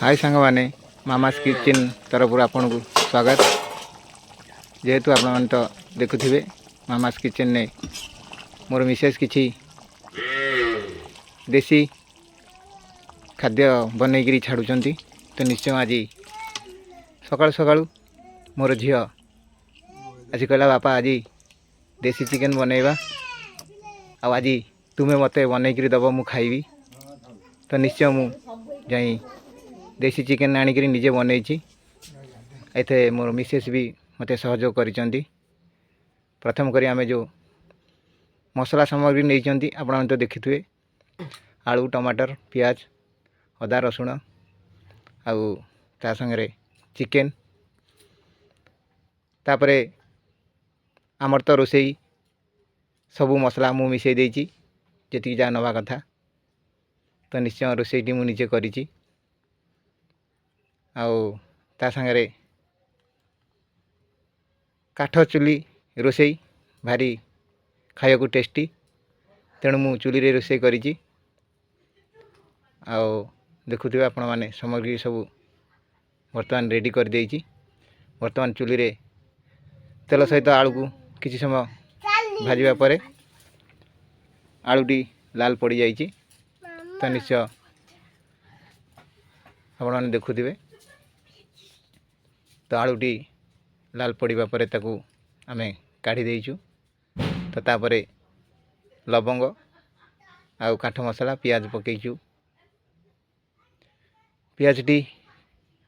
हाय सांग मैंने mama's kitchen तरफ आपन को स्वागत। जेहेतु आप तो देखुवे मामास किचन ने मोर मिसेस किछि देसी खाद्य बनईकरी छाड़ुंट। तो निश्चय आज सकाल सकाल मोर झी आज कहला बापा आज देसी चिकेन बनैबा आज तुम्हें मत बनईकरी दब मु खाइबी। तो निश्चय मु जाई देसी चिकेन आनिक निजे बनई। एथे मोर मिसेस भी मत सहयोग कर। प्रथम करी आमे जो मसला सामग्री नहीं आपण तो देखिथे आलू टमाटर पियाज अदा रसुण आउ ता संगे चिकेन तापरे आमर तो रोसई सबू मसला मु मिसई देछि जेति जा नवा कथा। तो निश्चय रोसईटी मु निजे करिछि आउ ता संगे काठ चुली रोसई भारी खाया को टेस्टी। तेणु मु चुली रे रोसई करिछि। आउ देखुथिबे आपण माने सामग्री सब वर्तमान रेडी कर देछि। वर्तमान चुली रे तेल सहित आलू को किछि समय भाजिबा परे आलूटी लाल पड़ जाइछि। तो निश्चय आपण माने देखुथिबे। तो आलूटी लाल पड़ा पर ताकू आमे काढ़ी देइछु। तो तापरे लवंग आउ काठ मसला पियाज पकईचु। पियाजटी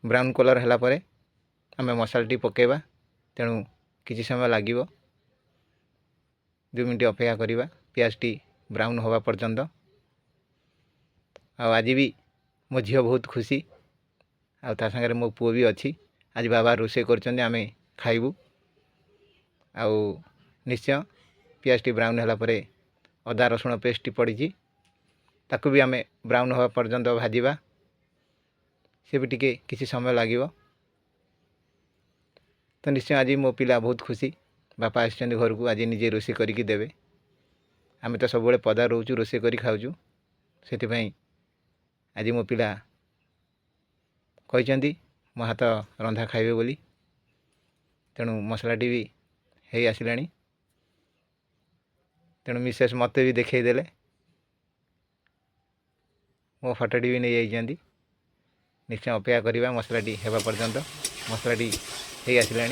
ब्राउन कलर हैला परे आमे मसलाटी पकेबा। तेणु किछि समय लागिबो 2 मिनिट अपेक्षा करिबा पियाजटी ब्राउन होवा पर्यंत। आज भी मो झील बहुत खुशी आ ता संगे मो पुओ भी अच्छी। आज बाबा रोषे कर आमे खाइबू। आउ निश्चय पियाजटी ब्राउन हैला परे अदा रसुण पेस्ट पड़ी ताकू भी आमे ब्राउन होवा पर्यंत भाजिबा। से भी टिके किसी समय लागिबो। तो निश्चय आज मो पिला बहुत खुशी बापा आछन घर को आज निजे रोषे करिकी देबे। आमे तो सब पदा रोचु रोषे करी खाउछु सेति पई आज मो पिला कहते मो हाथ रंधा खाइबे बोली। तेणु मसलाटी भी है आसला। तेणु मिसेस मत भी देखई देले मो फटोटी भी नहीं जाइए। निश्चय अपेक्षा करवा मसलाटी हेबा पर्यंत। मसलाटी है आसला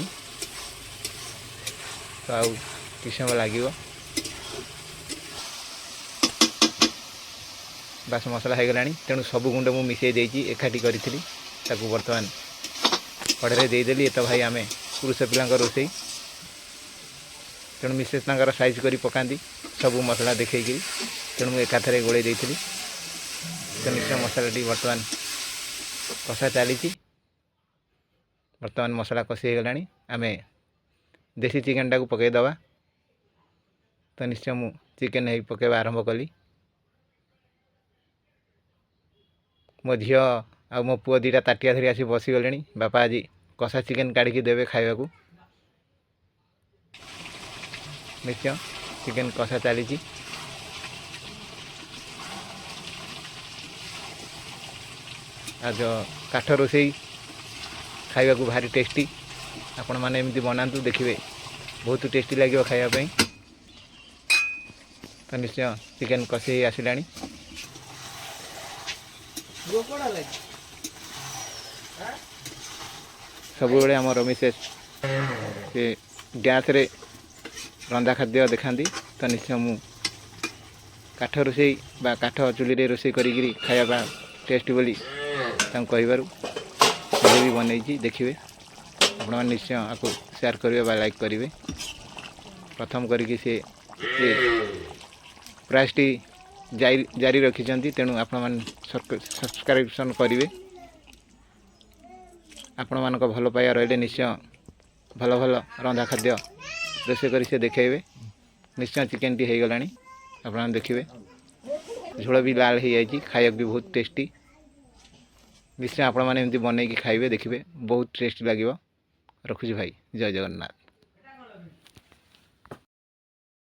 तो आउ कि समय लगे बास मसला हो गला। तेणु सब गुंड मु मिसई देइछि एकाठी करी ताकू वर्तमान कड़े देदेली। ये तो भाई आमे पुरुष पिला रोसई। तेणु मिसेस तांकर साइज करी पकांदी सबू मसला देखी। तेणु मुझे एकाथरे गोले देइथिली। तो निश्चय मसलाटी वर्तमान कषा चली। वर्तमान मसला कषि हो गला। आमे देसी चिकेन टाक पकई दबा। तो निश्चय मु चिकेन ही पकेबा आरंभ कली। मो झी आ मो पुओ दीटा ताटिया धरी आसी बसीगले। बापा आज कषा चिकेन काढ़ी देवे खाइबा को। निश्चय चिकेन कषा चली। आज काठ रोसई खाइबा को भारी टेस्टी। आपण माने एमती बनातु देखिए बहुत टेस्टी लगे खाइबा। तो निश्चय चिकेन कषि आसला। सब आमर मिसेस से गैस रे रंधा खाद्य देखा। तो निश्चय मु काठ रोसई बा काठ चुली रे रोसई करी खाइबा टेस्ट बोली कहबार मुझे भी बनई। देखिए आपण मैंने निश्चय आपको शेयर करेंगे बा लाइक करेंगे। प्रथम करके से प्राइसटी जारी रखिंट। तेणु आपण मैंने सब्सक्रिप्शन करेंगे। आपण मान भल पाइबा रही निश्चय भल भल रंधा खाद्य रोषे कर से देखेबे। निश्चय चिकेन टी हो गला आप देखिए झोल भी लाल हो जाए खाया भी बहुत टेस्टी। निश्चय आपण मैंने एमती बनई खाइबे देखिए बहुत टेस्टी लगे। रखुची भाई जय जगन्नाथ।